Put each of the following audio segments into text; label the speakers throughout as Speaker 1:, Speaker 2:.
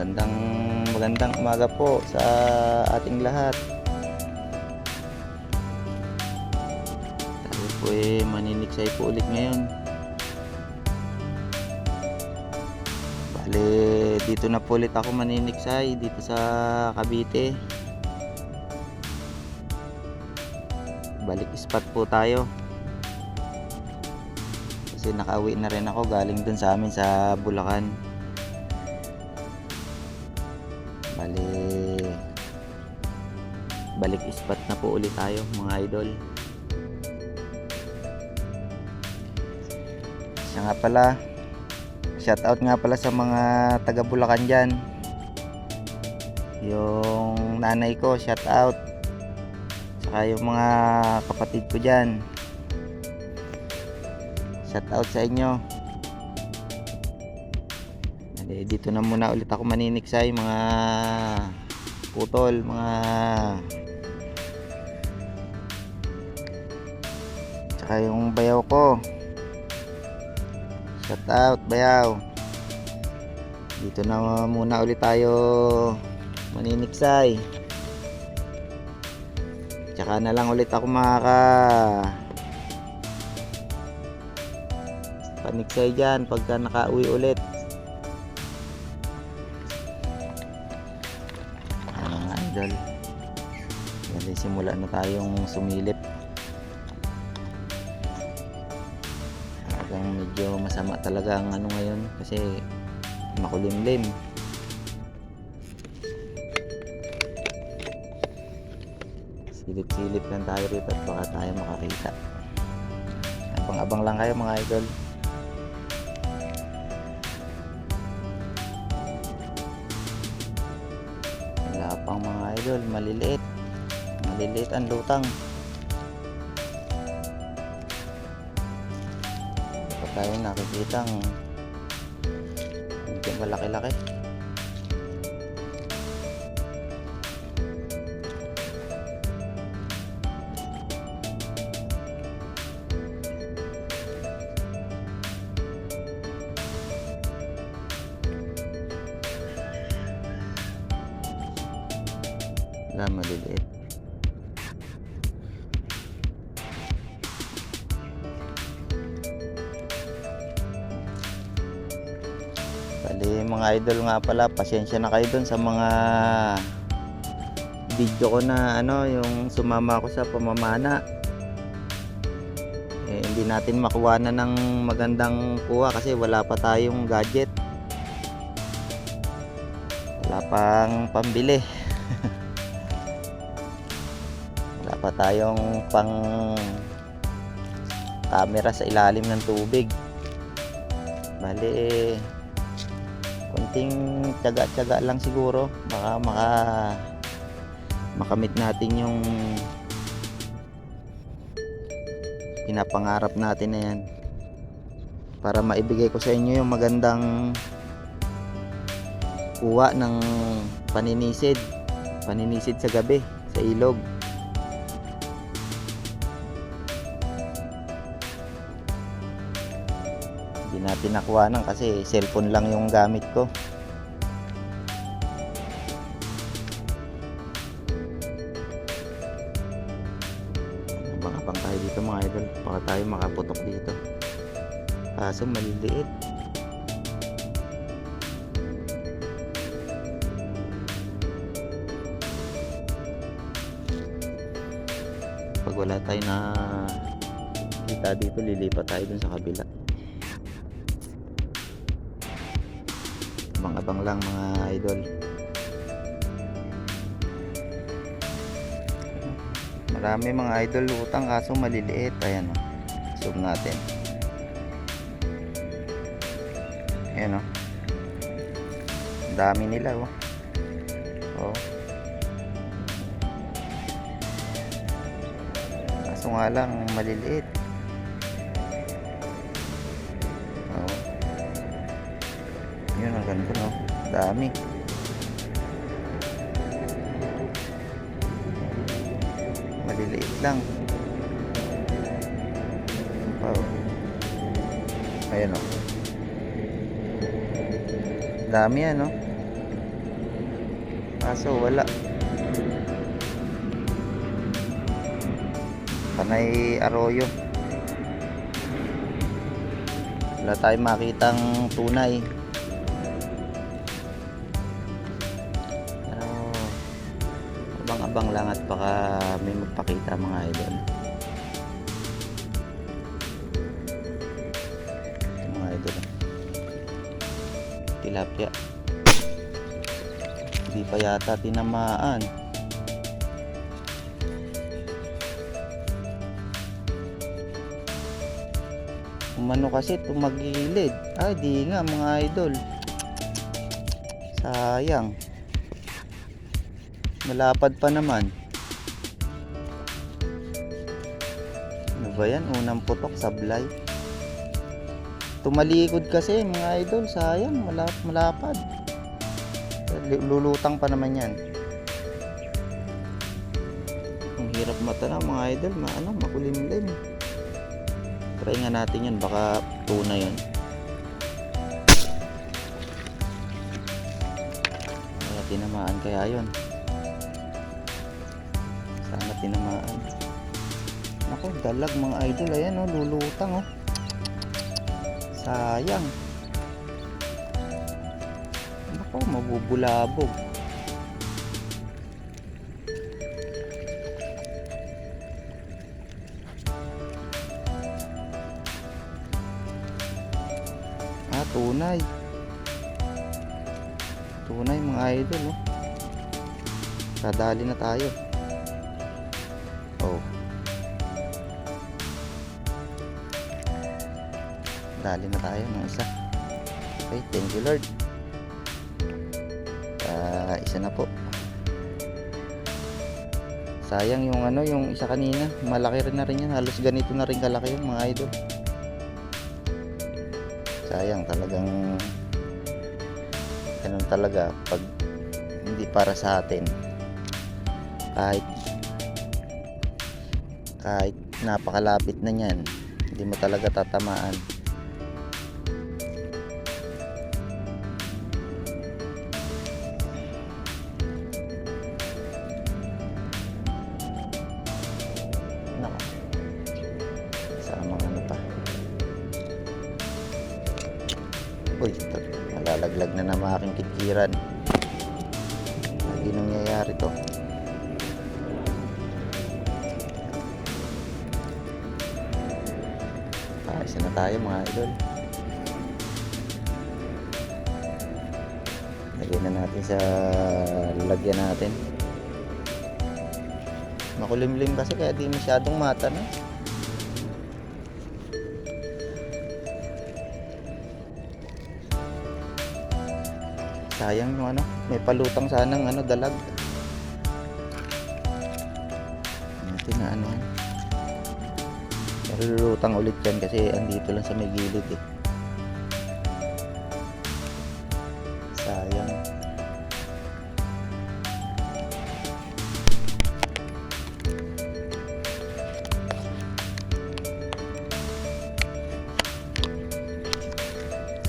Speaker 1: Magandang umaga po sa ating lahat. Tayo po maniniksay po ulit ngayon. Bale, dito na po ulit ako maniniksay dito sa Cavite. Balik spot po tayo. Kasi nakauwi na rin ako galing dun sa amin sa Bulacan. Balik spot na po ulit tayo mga idol. Siya nga pala, shout out nga pala sa mga taga Bulacan dyan. Yung nanay ko, shout out. Saka yung mga kapatid ko dyan, shout out sa inyo. Dito na muna ulit ako maniniksay mga putol, tsaka yung bayaw ko, shout out bayaw. Dito na muna ulit tayo maniniksay. Tsaka na lang ulit ako paniksay dyan pagka nakauwi ulit. Idol, bali simula na tayong sumilip. Talagang medyo masama talaga ang ano ngayon kasi makulimlim. Silip-silip lang tayo rito at baka tayo makakita. Abang-abang lang kayo mga idol. Pang mga idol, maliliit ang lutang. Dapat tayo nakikitang medyo malaki-laki. Maliliit. Bali mga idol nga pala, pasensya na kayo dun sa mga video ko na yung sumama ako sa pamamana. Hindi natin makuha na ng magandang kuha kasi wala pa tayong gadget, wala pang pambili. Pa tayong pang camera sa ilalim ng tubig. Bali konting tiyaga-tiyaga lang siguro, baka makamit natin yung pinapangarap natin na yan, para maibigay ko sa inyo yung magandang kuha ng paninisid sa gabi sa ilog. Hindi natin nakuha nang kasi cellphone lang yung gamit ko. Abang-abang tayo dito mga idol, baka tayo makaputok dito, kaso maliliit. Pag wala tayo na kita dito, lilipat tayo dun sa kabila. Abang-abang lang mga idol. Marami mga idol lutang kaso maliliit. Ayan o, zoom natin. Ayan o, dami nila o. Kaso nga lang maliliit. Yun ang ganda no, dami. Maliliit lang. Ayan o, dami yan no. Kaso wala. Panay Arroyo. Wala tayong makitang tunay. Pero abang-abang lang at baka may magpakita mga idol. Ito mga idol. Tilapia. Hindi pa yata tinamaan. Umano kasi tumagilid. Ay di nga mga idol. Sayang. Malapad pa naman. Ano ba yan? Unang putok, sablay. Tumalikod kasi mga idol. Sayang. Malapad. Lulutang pa naman yan. Ang hirap mata na mga idol. Makulimlim. Try nga natin yan. Baka tuna yan. Kaya tinamaan kaya yun. Sana tinamaan. Ako, dalag mga idol. Ayan lulutang sayang. Ako, mabubulabog. Tunay. Tunay mga idol Kadali na tayo. Dali na tayo ng isa. Okay, thank you Lord. Isa na po. Sayang yung yung isa kanina. Malaki rin na rin yan. Halos ganito na rin kalaki yung mga idol. Sayang talagang ganun talaga pag hindi para sa atin. Kahit napakalapit na niyan, hindi mo talaga tatamaan. Uy, malalaglag na naman aking kitkiran. Hindi nangyayari to. Isa na tayo mga idol. Lagyan na natin sa lalagyan natin. Makulimlim kasi kaya di masyadong mata na. Sayang yung may palutang sanang dalag. Natin na Lulutang ulit yan kasi andito lang sa may gilid Sayang.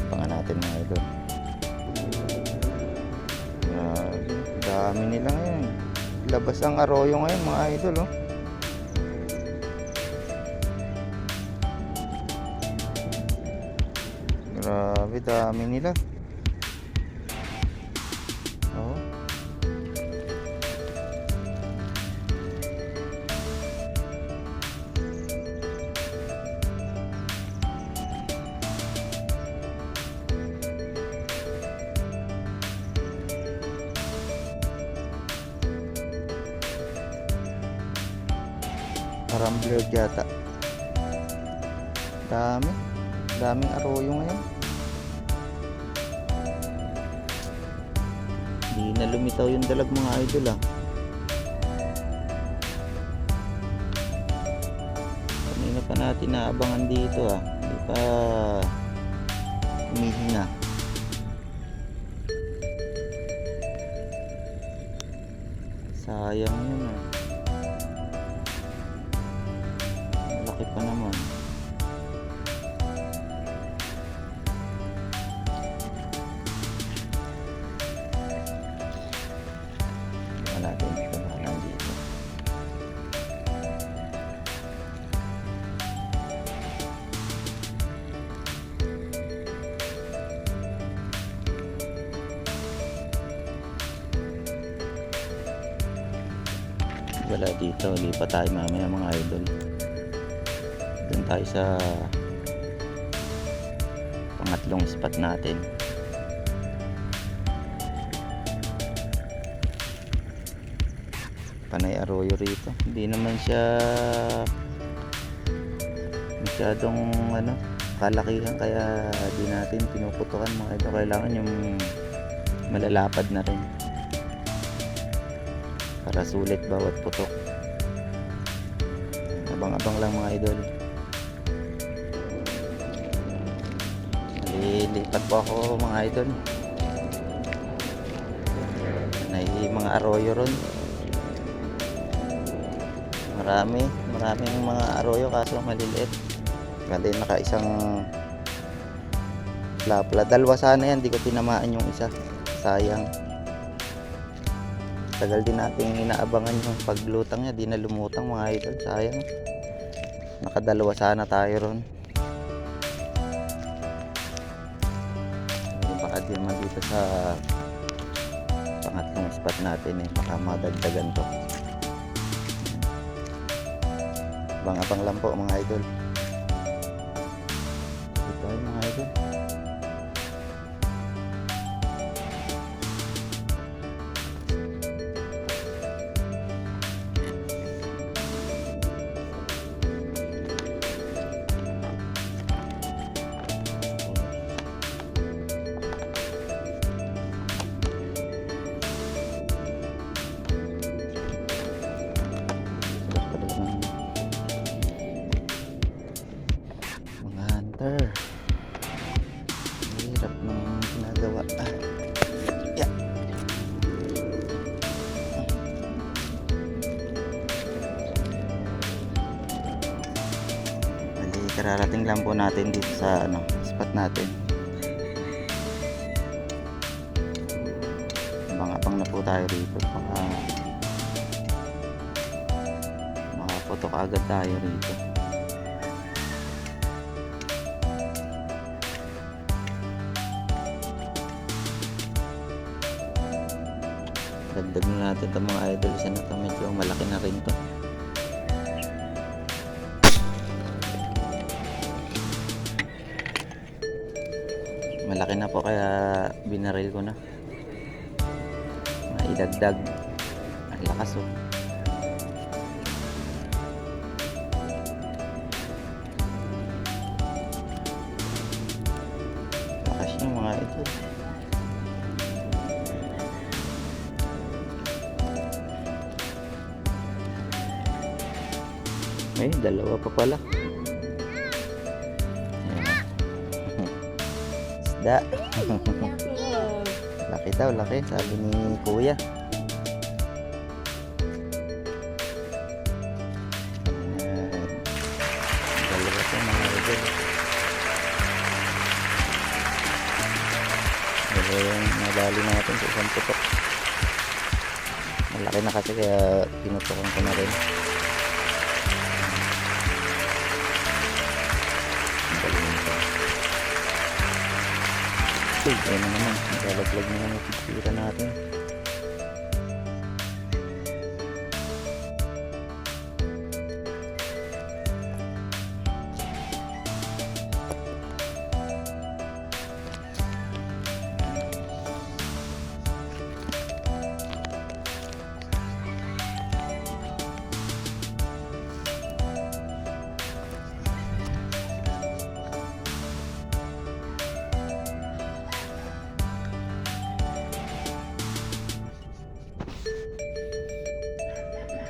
Speaker 1: Pangan natin mga idol. Dami nila ngayon. Labas ang Arroyo ngayon mga idol Grabe, dami nila. Parang blurred yata. Daming Arroyo ngayon. Hindi na lumitaw yung dalag mga idol Kanina pa natin naabangan dito Hindi pa humihina. Sayang yun Laki pa naman. natin ito na nandito. Wala dito, lipat tayo mamaya mga idol. Doon tayo sa pangatlong spot natin. Panay arroyo rito, hindi naman siya masyadong kalakihan, kaya di natin pinuputukan mga idol. Kailangan yung malalapad na rin para sulit bawat putok. Abang-abang lang mga idol. Lilipat po ako mga idol. May mga arroyo ron. Maraming mga arroyo kaso maliliit. Bali naka-isang plapla. Dalawa sana yan, di ko tinamaan yung isa. Sayang. Tagal din nating inaabangan yung paglutang niya, di na lumutang mga idol. Sayang. Nakadalawa sana tayo ron. Baka di naman dito sa pangatlong spot natin baka madagdagan to. Abang-abang lang po mga idol. Ito ay mga idol. Hirap ng ginagawa. Yeah. Bali, kararating lang po natin dito sa spot natin. Abang-abang na po tayo rito. Makaputok agad tayo rito. Dagdag na natin itong mga idol. Isa na ito, medyo malaki na rin to. Malaki na po kaya binaril ko na. Maidagdag. Ang lakas oh. Lakas yung mga idol. Ay, dalawa pa pala. Isda. Laki daw, laki. Sabi ni kuya. Dalawa pa mga idol. Dalawa yung nadali natin sa isang putok. Malaki na kasi kaya pinutukan ko na rin. Uy, ayun na naman. Nagalaglag na naman yung pagpira natin.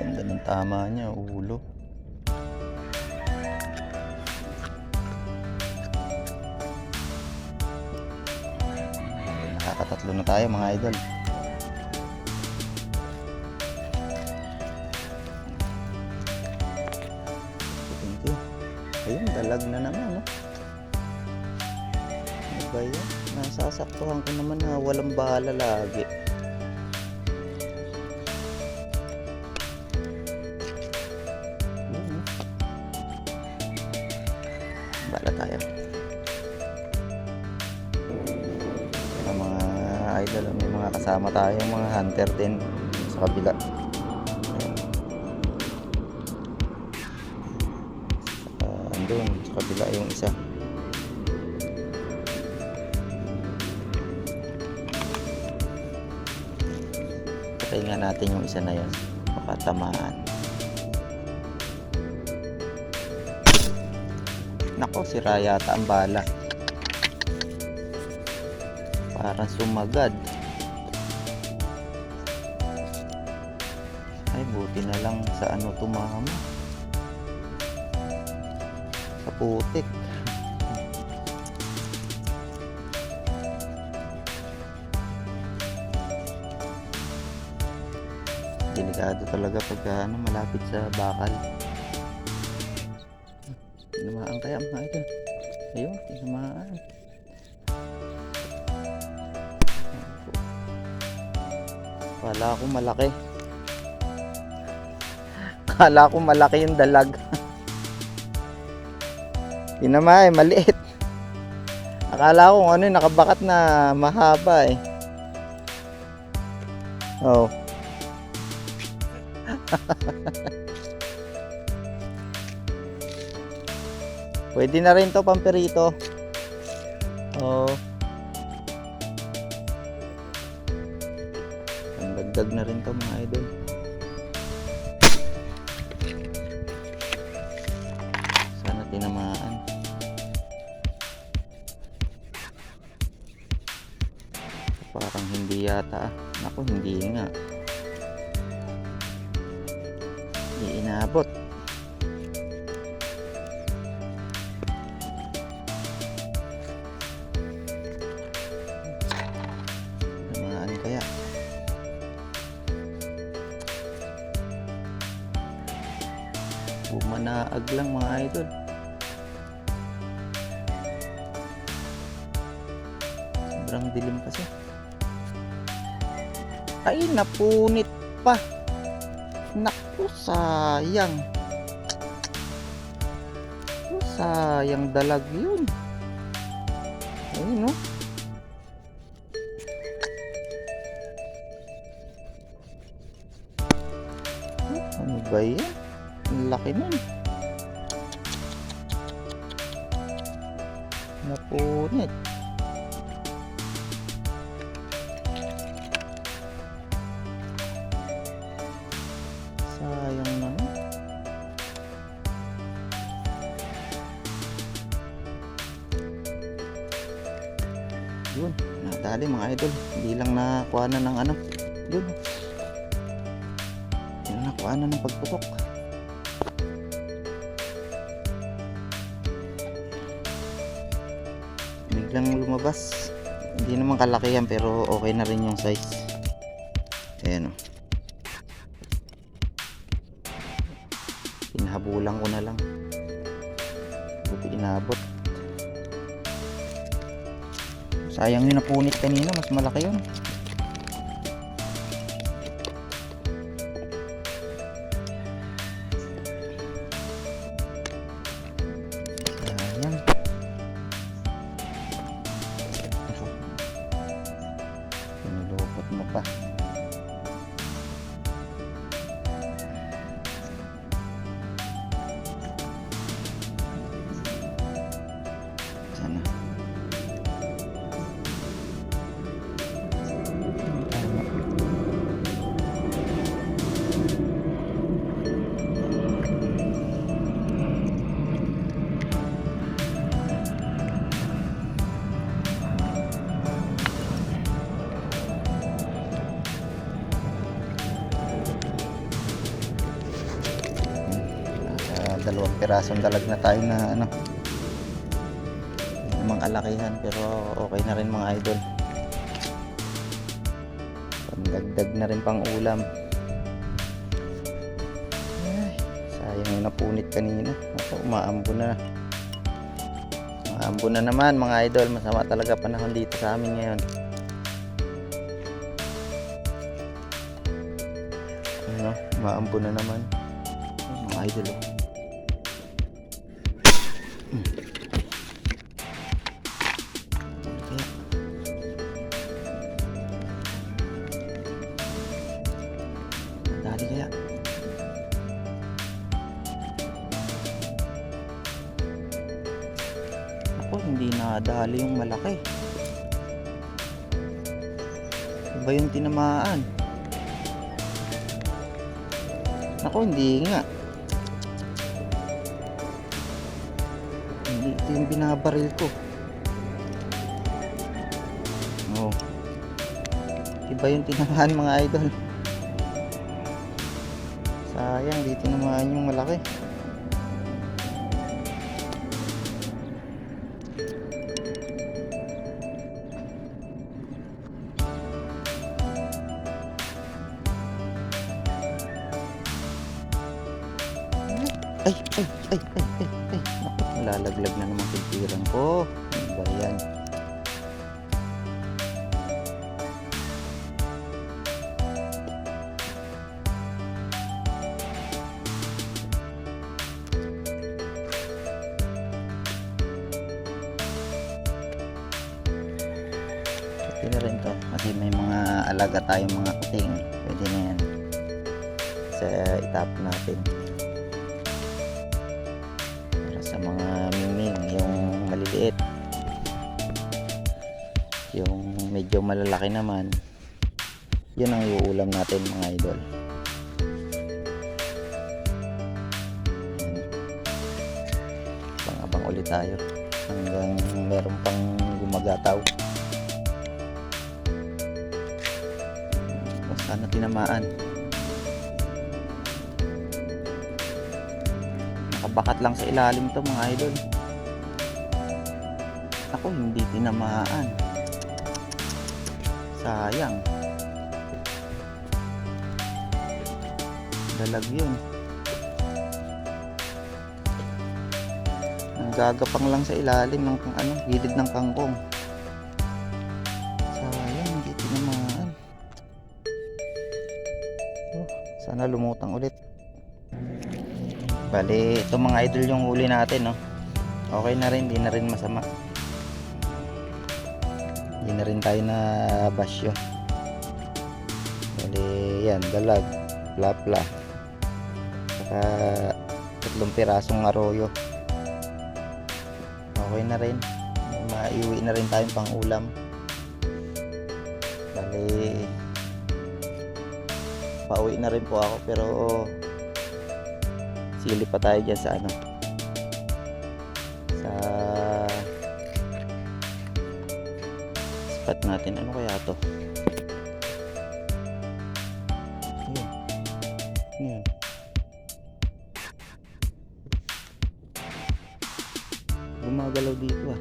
Speaker 1: Ganda ng tama niya, ulo. Nakakatatlo na tayo mga idol. Thank you. Ayun, dalag na naman ano ba yan? Nasasaktuhan ko naman na walang bahala lagi. idol. May mga kasama tayo, mga hunter din sa kabila. Ayan. Andun sa kabila yung isa. Patayin nga natin yung isa na yun, baka tamaan. Nako, sira yata ang bala. Parang sumagad. Ay, buti na lang sa ano tumama. Sa putik. Delikado talaga pagka ano, malapit sa bakal. Tinamaan kaya mga ito. Ayun, tinamaan. Kala ko malaki. Kala ko malaki yung dalag. Tinamay, maliit. Akala ko ano yung nakabakat na mahaba eh. Oh. Pwede na rin to pamperito. Oh. Dagdag na rin to mga idol. Sana tinamaan. Parang hindi yata. Naku, hindi nga. Hindi inabot. Tinamaan kaya. Bumanaag lang mga idol. Sobrang dilim kasi. Ay, napunit pa. Naku, sayang. Sayang dalag yun. Ayun, no? Ano ba yan? Ang laki nun. Napunit. Sayang naman. Yun, nadali mga idol. Hindi lang nakuha na ng ano. Yun. Hindi na nakuha na ng pagputok. Biglang lumabas. Hindi naman kalakihan pero okay na rin yung size. Ayan o. Hinahabulan ko na lang. Buti inabot. Sayang yun napunit kanina. Mas malaki yun. Sayang. Pinulupot mo pa. Sana. Dalawang pirasong dalag na tayo na ano, namang alakihan pero okay na rin mga idol. Pandagdag na rin pang ulam. Ay, sayang yung napunit kanina. Ako, umaambo na. Umaambo na naman mga idol. Masama talaga panahon dito sa amin ngayon. Ano, umaambo na naman mga idol. Ako, hindi nadali yung malaki. Iba yung tinamaan. Ako, hindi nga. Hindi ito yung binabaril ko. Oh. Iba yung tinamaan mga idol. Sayang, di tinamaan yung malaki. Ay. Naku, malalaglag na naman kultiran ko. Ano ba yan? Pwede na rin to. Kasi may mga alaga tayong mga kuting. Pwede na yan. Sa itap natin. Sa mga mingming, yung maliliit, yung medyo malalaki naman, yun ang iuulam natin mga idol. Pang-abang ulit tayo hanggang meron pang gumagataw. Sana tinamaan. Nakabakat lang sa ilalim to mga idol. Ako, hindi tinamaan. Sayang. Dalag yun. Nanggagapang lang sa ilalim ng gilid ng kangkong. Sayang, hindi tinamaan. Oh, sana lumutang ulit. Bali, ito mga idol yung huli natin, no? Okay na rin, hindi na rin masama. Hindi na rin tayo na basyo. Bali, yan, dalag, plapla. Saka 3 pirasong arroyo. Okay na rin. Maiuwi na rin tayong pang ulam. Bali, pauwi na rin po ako, pero sili pa tayo dyan sa sa spot natin. Ano kaya to? Ayan. Gumagalaw dito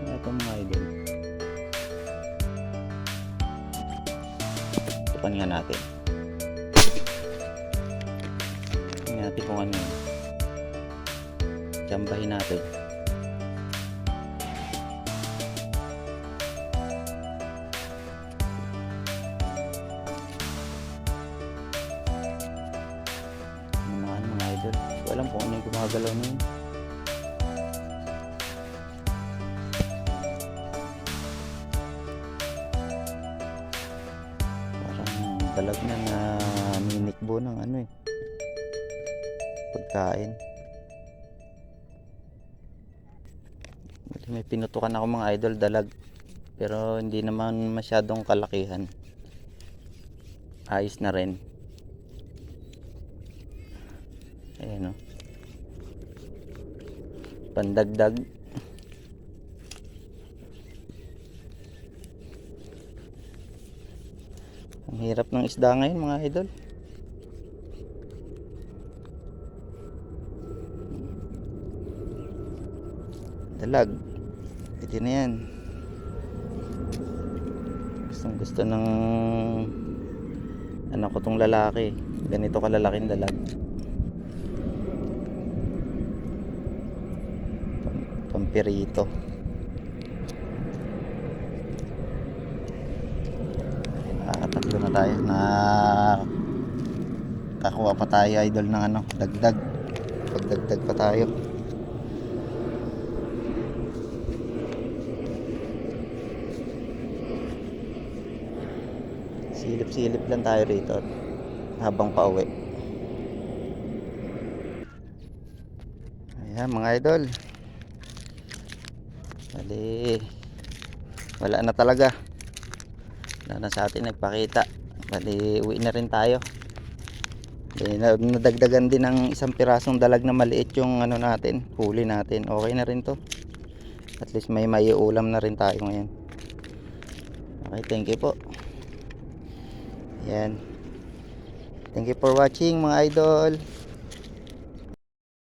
Speaker 1: ito mga idol. Tukan nga natin. Natin kung ano yun. Jambahin natin. Mga idol. So, alam kung ano yung gumagalaw na yun. Parang dalag na minikbo ng pagkain. May pinutukan ako mga idol, dalag, pero hindi naman masyadong kalakihan. Ayos na rin. Ayan, no? Pandagdag. Ang hirap ng isda ngayon mga idol. Dalag. Ito na yan. Gustong gusto ng ko tong lalaki. Ganito kalalaking dalag. Pampirito. Nakakatatlo na tayo. Kakuha pa tayo idol ng dagdag. Pagdagdag pa tayo. Silip-silip lang tayo rito habang pauwi. Yan mga idol. Bali, wala na talaga. Wala na sa atin nagpakita. Bali, uwi na rin tayo. Bali, nadagdagan din ng isang pirasong dalag na maliit yung ano natin, huli natin. Okay na rin to. At least may maiulam na rin tayo ngayon. Okay, thank you po. Yan. Thank you for watching mga idol.